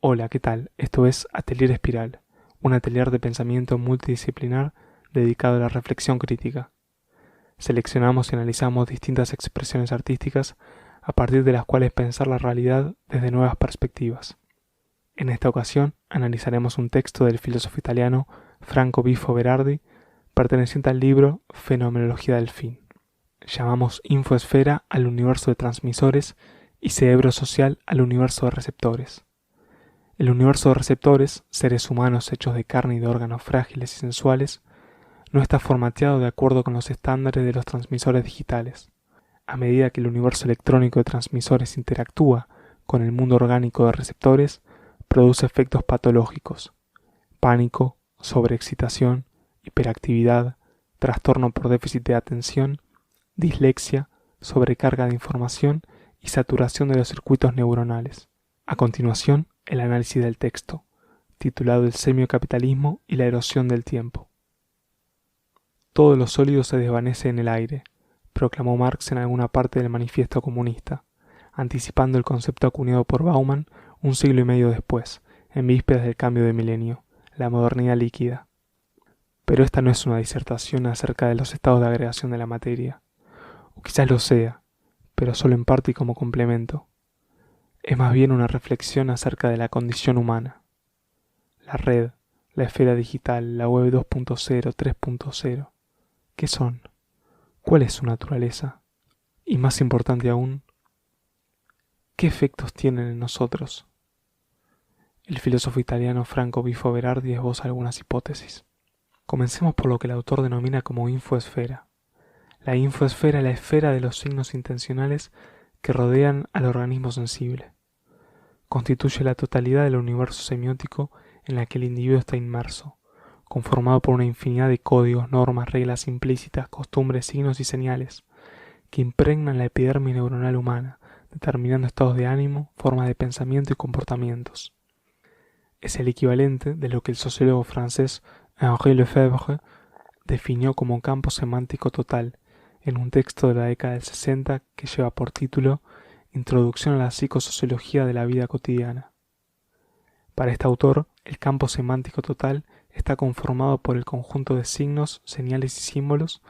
Hola, ¿qué tal? Esto es Atelier Espiral, un atelier de pensamiento multidisciplinar dedicado a la reflexión crítica. Seleccionamos y analizamos distintas expresiones artísticas a partir de las cuales pensar la realidad desde nuevas perspectivas. En esta ocasión analizaremos un texto del filósofo italiano Franco Bifo Berardi, perteneciente al libro Fenomenología del fin. Llamamos infoesfera al universo de transmisores y cerebro social al universo de receptores. El universo de receptores, seres humanos hechos de carne y de órganos frágiles y sensuales, no está formateado de acuerdo con los estándares de los transmisores digitales. A medida que el universo electrónico de transmisores interactúa con el mundo orgánico de receptores, produce efectos patológicos: pánico, sobreexcitación, hiperactividad, trastorno por déficit de atención, dislexia, sobrecarga de información y saturación de los circuitos neuronales. A continuación, el análisis del texto, titulado El semiocapitalismo y la erosión del tiempo. Todo lo sólido se desvanece en el aire, proclamó Marx en alguna parte del Manifiesto Comunista, anticipando el concepto acuñado por Bauman un siglo y medio después, en vísperas del cambio de milenio, la modernidad líquida. Pero esta no es una disertación acerca de los estados de agregación de la materia, o quizás lo sea, pero solo en parte y como complemento. Es más bien una reflexión acerca de la condición humana. La red, la esfera digital, la web 2.0, 3.0. ¿Qué son? ¿Cuál es su naturaleza? Y más importante aún, ¿qué efectos tienen en nosotros? El filósofo italiano Franco Bifo Berardi esboza algunas hipótesis. Comencemos por lo que el autor denomina como infoesfera. La infoesfera es la esfera de los signos intencionales que rodean al organismo sensible. Constituye la totalidad del universo semiótico en la que el individuo está inmerso, conformado por una infinidad de códigos, normas, reglas implícitas, costumbres, signos y señales, que impregnan la epidermis neuronal humana, determinando estados de ánimo, formas de pensamiento y comportamientos. Es el equivalente de lo que el sociólogo francés Henri Lefebvre definió como campo semántico total, en un texto de la década del 60 que lleva por título Introducción a la psicosociología de la vida cotidiana. Para este autor, el campo semántico total está conformado por el conjunto de signos, señales y símbolos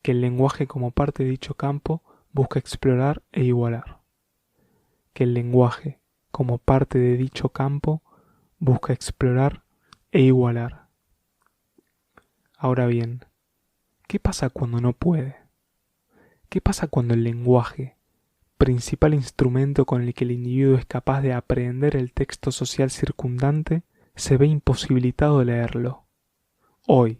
que el lenguaje como parte de dicho campo busca explorar e igualar. Que el lenguaje como parte de dicho campo busca explorar e igualar. Ahora bien, ¿qué pasa cuando no puede? ¿Qué pasa cuando el lenguaje, principal instrumento con el que el individuo es capaz de aprehender el texto social circundante, se ve imposibilitado de leerlo? Hoy,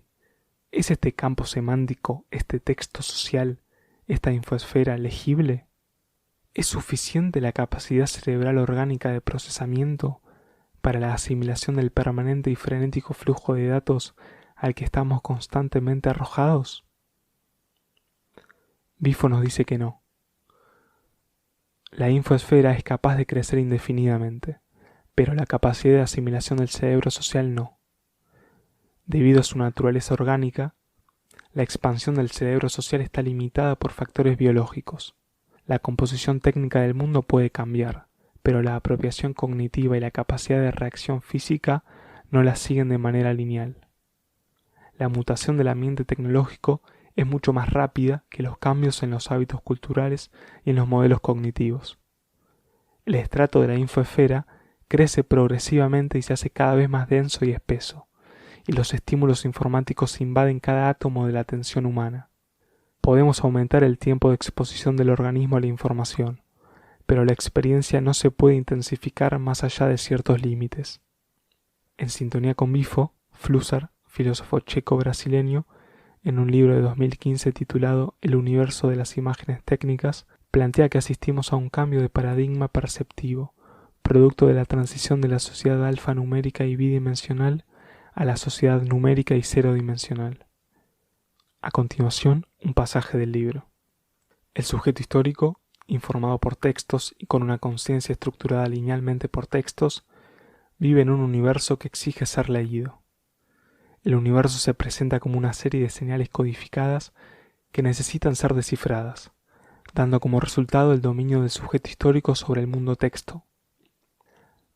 ¿es este campo semántico, este texto social, esta infoesfera legible? ¿Es suficiente la capacidad cerebral orgánica de procesamiento para la asimilación del permanente y frenético flujo de datos al que estamos constantemente arrojados? Bifo nos dice que no. La infoesfera es capaz de crecer indefinidamente, pero la capacidad de asimilación del cerebro social no. Debido a su naturaleza orgánica, la expansión del cerebro social está limitada por factores biológicos. La composición técnica del mundo puede cambiar, pero la apropiación cognitiva y la capacidad de reacción física no la siguen de manera lineal. La mutación del ambiente tecnológico es mucho más rápida que los cambios en los hábitos culturales y en los modelos cognitivos. El estrato de la infoesfera crece progresivamente y se hace cada vez más denso y espeso, y los estímulos informáticos invaden cada átomo de la atención humana. Podemos aumentar el tiempo de exposición del organismo a la información, pero la experiencia no se puede intensificar más allá de ciertos límites. En sintonía con Bifo, Flusser, filósofo checo-brasileño, en un libro de 2015 titulado El universo de las imágenes técnicas, plantea que asistimos a un cambio de paradigma perceptivo, producto de la transición de la sociedad alfanumérica y bidimensional a la sociedad numérica y cero dimensional. A continuación, un pasaje del libro. El sujeto histórico, informado por textos y con una conciencia estructurada linealmente por textos, vive en un universo que exige ser leído. El universo se presenta como una serie de señales codificadas que necesitan ser descifradas, dando como resultado el dominio del sujeto histórico sobre el mundo texto.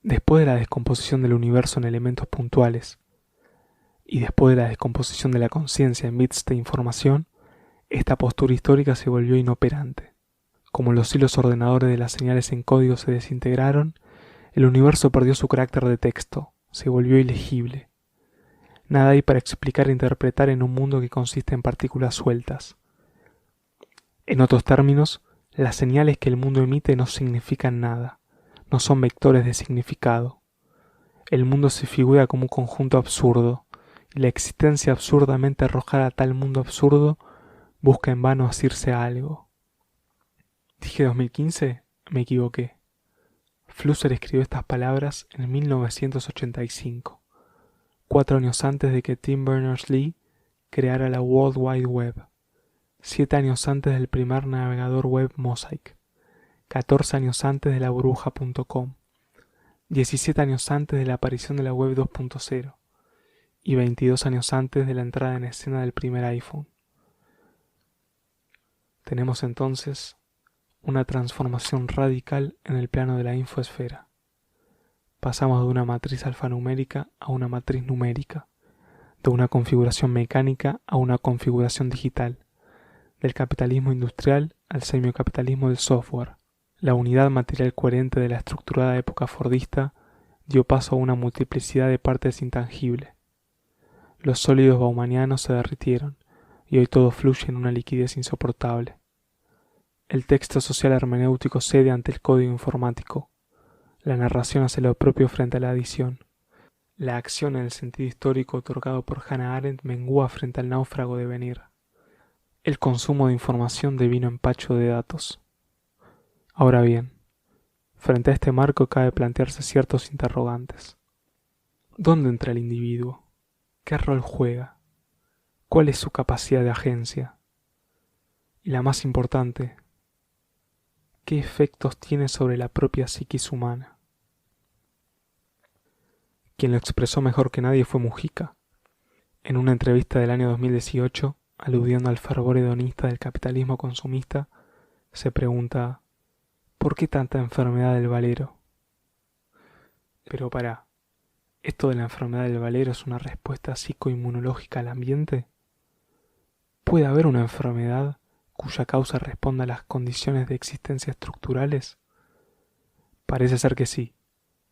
Después de la descomposición del universo en elementos puntuales y después de la descomposición de la conciencia en bits de información, esta postura histórica se volvió inoperante. Como los hilos ordenadores de las señales en código se desintegraron, el universo perdió su carácter de texto, se volvió ilegible. Nada hay para explicar e interpretar en un mundo que consiste en partículas sueltas. En otros términos, las señales que el mundo emite no significan nada, no son vectores de significado. El mundo se figura como un conjunto absurdo, y la existencia absurdamente arrojada a tal mundo absurdo busca en vano asirse a algo. ¿Dije 2015? Me equivoqué. Flusser escribió estas palabras en 1985, 4 años antes de que Tim Berners-Lee creara la World Wide Web, 7 años antes del primer navegador web Mosaic, 14 años antes de la burbuja.com, 17 años antes de la aparición de la web 2.0 y 22 años antes de la entrada en escena del primer iPhone. Tenemos entonces una transformación radical en el plano de la infoesfera. Pasamos de una matriz alfanumérica a una matriz numérica, de una configuración mecánica a una configuración digital, del capitalismo industrial al semiocapitalismo del software. La unidad material coherente de la estructurada época fordista dio paso a una multiplicidad de partes intangibles. Los sólidos baumaниanos se derritieron, y hoy todo fluye en una liquidez insoportable. El texto social hermenéutico cede ante el código informático. La narración hace lo propio frente a la adición. La acción en el sentido histórico otorgado por Hannah Arendt mengúa frente al náufrago de venir. El consumo de información devino empacho de datos. Ahora bien, frente a este marco cabe plantearse ciertos interrogantes. ¿Dónde entra el individuo? ¿Qué rol juega? ¿Cuál es su capacidad de agencia? Y la más importante, ¿qué efectos tiene sobre la propia psiquis humana? Quien lo expresó mejor que nadie fue Mujica. En una entrevista del año 2018, aludiendo al fervor hedonista del capitalismo consumista, se pregunta: ¿por qué tanta enfermedad del valero? Pero ¿esto de la enfermedad del valero es una respuesta psicoinmunológica al ambiente? ¿Puede haber una enfermedad cuya causa responda a las condiciones de existencia estructurales? Parece ser que sí,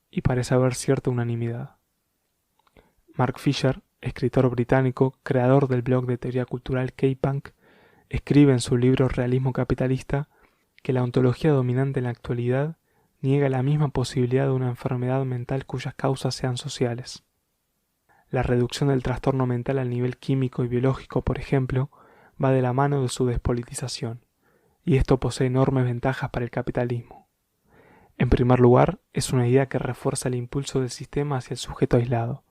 y parece haber cierta unanimidad. Mark Fisher, escritor británico, creador del blog de teoría cultural K-Punk, escribe en su libro Realismo Capitalista que la ontología dominante en la actualidad niega la misma posibilidad de una enfermedad mental cuyas causas sean sociales. La reducción del trastorno mental al nivel químico y biológico, por ejemplo, va de la mano de su despolitización, y esto posee enormes ventajas para el capitalismo. En primer lugar, es una idea que refuerza el impulso del sistema hacia el sujeto aislado.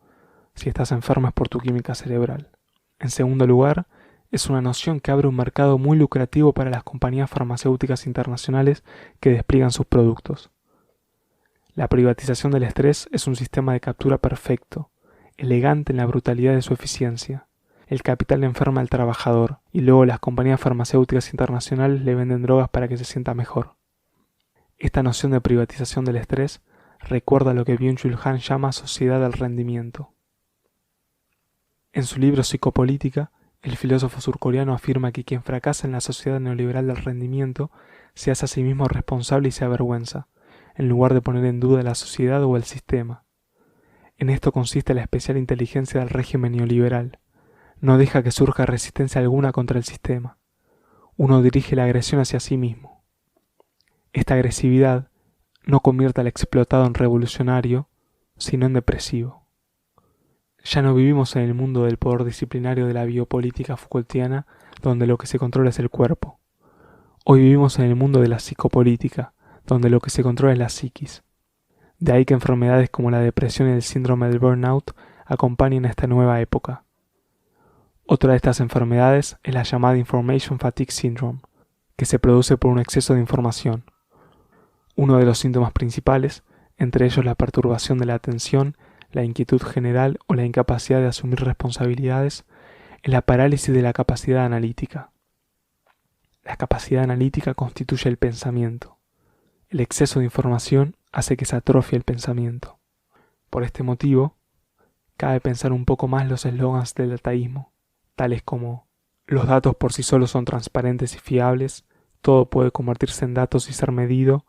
Si estás enfermo es por tu química cerebral. En segundo lugar, es una noción que abre un mercado muy lucrativo para las compañías farmacéuticas internacionales que despliegan sus productos. La privatización del estrés es un sistema de captura perfecto, elegante en la brutalidad de su eficiencia. El capital enferma al trabajador y luego las compañías farmacéuticas internacionales le venden drogas para que se sienta mejor. Esta noción de privatización del estrés recuerda lo que Byung-Chul Han llama sociedad del rendimiento. En su libro Psicopolítica, el filósofo surcoreano afirma que quien fracasa en la sociedad neoliberal del rendimiento se hace a sí mismo responsable y se avergüenza, en lugar de poner en duda la sociedad o el sistema. En esto consiste la especial inteligencia del régimen neoliberal. No deja que surja resistencia alguna contra el sistema. Uno dirige la agresión hacia sí mismo. Esta agresividad no convierte al explotado en revolucionario, sino en depresivo. Ya no vivimos en el mundo del poder disciplinario de la biopolítica Foucaultiana, donde lo que se controla es el cuerpo. Hoy vivimos en el mundo de la psicopolítica, donde lo que se controla es la psiquis. De ahí que enfermedades como la depresión y el síndrome del burnout acompañen a esta nueva época. Otra de estas enfermedades es la llamada Information Fatigue Syndrome, que se produce por un exceso de información. Uno de los síntomas principales, entre ellos la perturbación de la atención, la inquietud general o la incapacidad de asumir responsabilidades, es la parálisis de la capacidad analítica. La capacidad analítica constituye el pensamiento. El exceso de información hace que se atrofie el pensamiento. Por este motivo, cabe pensar un poco más los eslogans del dataísmo, tales como los datos por sí solos son transparentes y fiables, todo puede convertirse en datos y ser medido,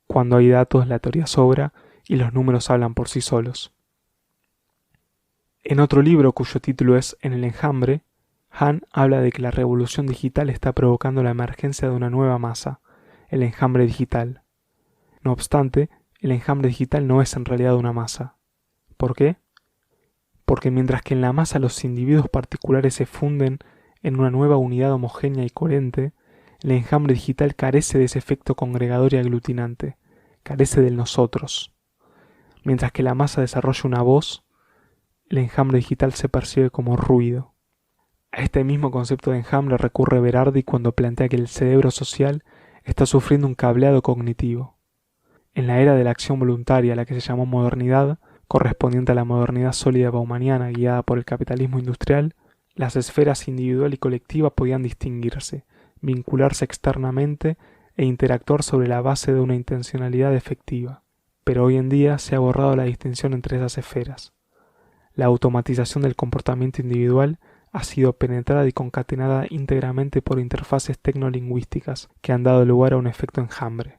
cuando hay datos la teoría sobra y los números hablan por sí solos. En otro libro cuyo título es En el enjambre, Hahn habla de que la revolución digital está provocando la emergencia de una nueva masa, el enjambre digital. No obstante, el enjambre digital no es en realidad una masa. ¿Por qué? Porque mientras que en la masa los individuos particulares se funden en una nueva unidad homogénea y coherente, el enjambre digital carece de ese efecto congregador y aglutinante, carece del nosotros. Mientras que la masa desarrolla una voz, el enjambre digital se percibe como ruido. A este mismo concepto de enjambre recurre Berardi cuando plantea que el cerebro social está sufriendo un cableado cognitivo. En la era de la acción voluntaria, la que se llamó modernidad, correspondiente a la modernidad sólida baumaниana guiada por el capitalismo industrial, las esferas individual y colectiva podían distinguirse, vincularse externamente e interactuar sobre la base de una intencionalidad efectiva. Pero hoy en día se ha borrado la distinción entre esas esferas. La automatización del comportamiento individual ha sido penetrada y concatenada íntegramente por interfaces tecnolingüísticas que han dado lugar a un efecto enjambre.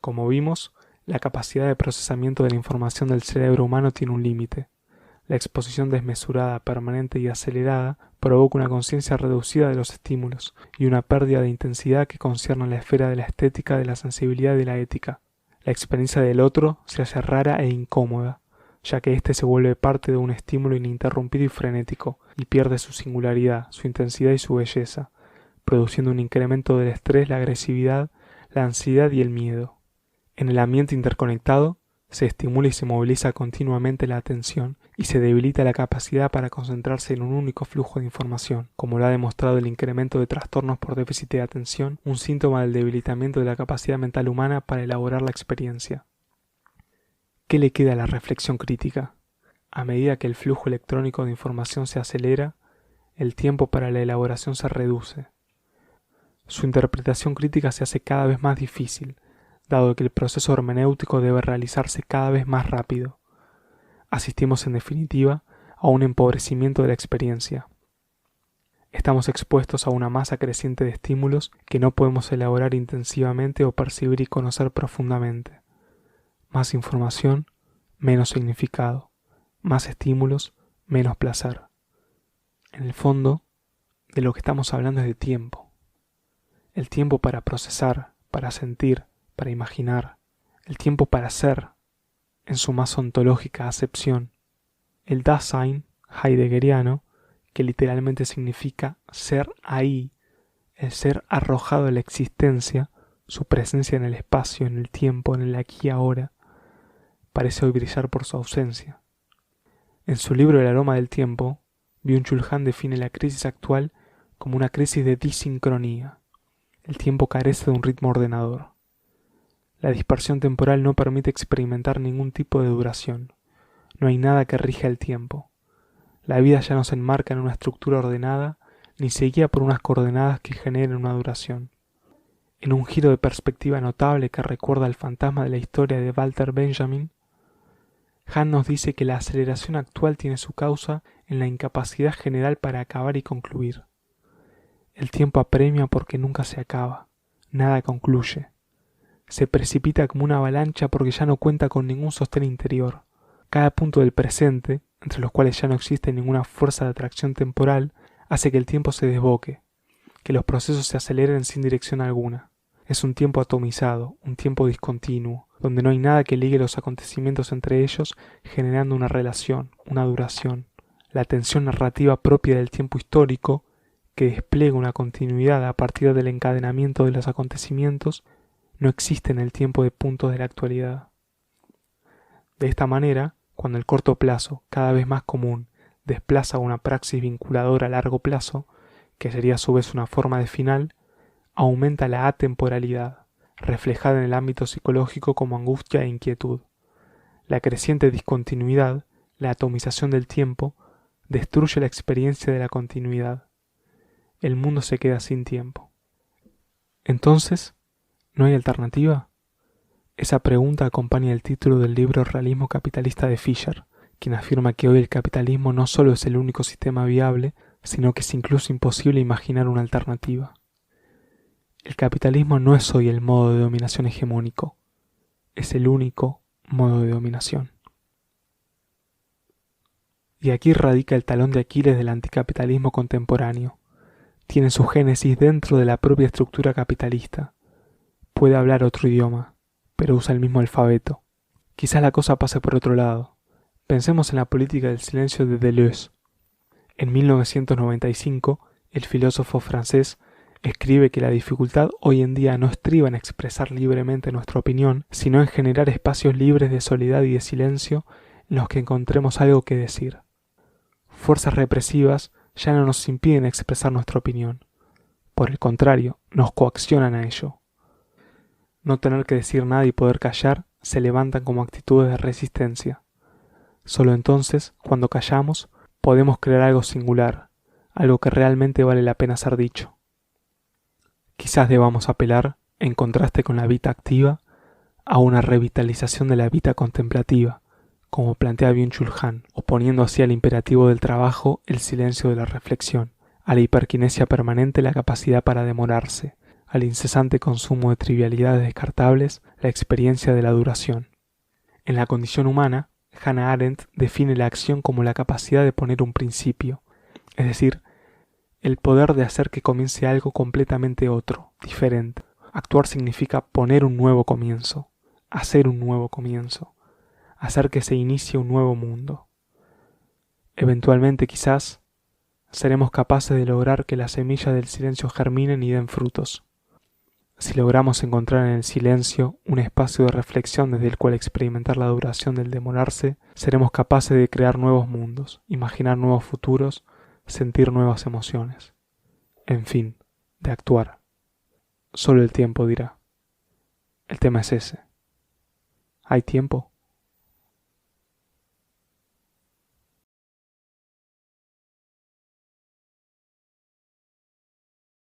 Como vimos, la capacidad de procesamiento de la información del cerebro humano tiene un límite. La exposición desmesurada, permanente y acelerada provoca una conciencia reducida de los estímulos y una pérdida de intensidad que concierne la esfera de la estética, de la sensibilidad y de la ética. La experiencia del otro se hace rara e incómoda, ya que éste se vuelve parte de un estímulo ininterrumpido y frenético, y pierde su singularidad, su intensidad y su belleza, produciendo un incremento del estrés, la agresividad, la ansiedad y el miedo. En el ambiente interconectado, se estimula y se moviliza continuamente la atención y se debilita la capacidad para concentrarse en un único flujo de información, como lo ha demostrado el incremento de trastornos por déficit de atención, un síntoma del debilitamiento de la capacidad mental humana para elaborar la experiencia. ¿Qué le queda a la reflexión crítica? A medida que el flujo electrónico de información se acelera, el tiempo para la elaboración se reduce. Su interpretación crítica se hace cada vez más difícil, dado que el proceso hermenéutico debe realizarse cada vez más rápido. Asistimos, en definitiva, a un empobrecimiento de la experiencia. Estamos expuestos a una masa creciente de estímulos que no podemos elaborar intensivamente o percibir y conocer profundamente. Más información, menos significado. Más estímulos, menos placer. En el fondo, de lo que estamos hablando es de tiempo. El tiempo para procesar, para sentir, para imaginar. El tiempo para ser, en su más ontológica acepción. El Dasein heideggeriano, que literalmente significa ser ahí, el ser arrojado de la existencia, su presencia en el espacio, en el tiempo, en el aquí y ahora, parece hoy brillar por su ausencia. En su libro El aroma del tiempo, Byung-Chul Han define la crisis actual como una crisis de disincronía. El tiempo carece de un ritmo ordenador. La dispersión temporal no permite experimentar ningún tipo de duración. No hay nada que rija el tiempo. La vida ya no se enmarca en una estructura ordenada, ni se guía por unas coordenadas que generen una duración. En un giro de perspectiva notable que recuerda al fantasma de la historia de Walter Benjamin, Han nos dice que la aceleración actual tiene su causa en la incapacidad general para acabar y concluir. El tiempo apremia porque nunca se acaba, nada concluye. Se precipita como una avalancha porque ya no cuenta con ningún sostén interior. Cada punto del presente, entre los cuales ya no existe ninguna fuerza de atracción temporal, hace que el tiempo se desboque, que los procesos se aceleren sin dirección alguna. Es un tiempo atomizado, un tiempo discontinuo, donde no hay nada que ligue los acontecimientos entre ellos, generando una relación, una duración. La tensión narrativa propia del tiempo histórico, que despliega una continuidad a partir del encadenamiento de los acontecimientos, no existe en el tiempo de puntos de la actualidad. De esta manera, cuando el corto plazo, cada vez más común, desplaza una praxis vinculadora a largo plazo, que sería a su vez una forma de final, aumenta la atemporalidad, reflejada en el ámbito psicológico como angustia e inquietud. La creciente discontinuidad, la atomización del tiempo, destruye la experiencia de la continuidad. El mundo se queda sin tiempo. Entonces, ¿no hay alternativa? Esa pregunta acompaña el título del libro Realismo capitalista de Fisher, quien afirma que hoy el capitalismo no solo es el único sistema viable, sino que es incluso imposible imaginar una alternativa. El capitalismo no es hoy el modo de dominación hegemónico, es el único modo de dominación. Y aquí radica el talón de Aquiles del anticapitalismo contemporáneo. Tiene su génesis dentro de la propia estructura capitalista. Puede hablar otro idioma, pero usa el mismo alfabeto. Quizás la cosa pase por otro lado. Pensemos en la política del silencio de Deleuze. En 1995, el filósofo francés escribe que la dificultad hoy en día no estriba en expresar libremente nuestra opinión, sino en generar espacios libres de soledad y de silencio en los que encontremos algo que decir. Fuerzas represivas ya no nos impiden expresar nuestra opinión. Por el contrario, nos coaccionan a ello. No tener que decir nada y poder callar se levantan como actitudes de resistencia. Solo entonces, cuando callamos, podemos crear algo singular, algo que realmente vale la pena ser dicho. Quizás debamos apelar, en contraste con la vita activa, a una revitalización de la vita contemplativa, como plantea Byung-Chul Han, oponiendo así al imperativo del trabajo el silencio de la reflexión, a la hiperquinesia permanente la capacidad para demorarse, al incesante consumo de trivialidades descartables la experiencia de la duración. En la condición humana, Hannah Arendt define la acción como la capacidad de poner un principio, es decir, el poder de hacer que comience algo completamente otro, diferente. Actuar significa poner un nuevo comienzo, hacer un nuevo comienzo, hacer que se inicie un nuevo mundo. Eventualmente, quizás, seremos capaces de lograr que las semillas del silencio germinen y den frutos. Si logramos encontrar en el silencio un espacio de reflexión desde el cual experimentar la duración del demorarse, seremos capaces de crear nuevos mundos, imaginar nuevos futuros, sentir nuevas emociones. En fin, de actuar. Solo el tiempo dirá. El tema es ese. ¿Hay tiempo?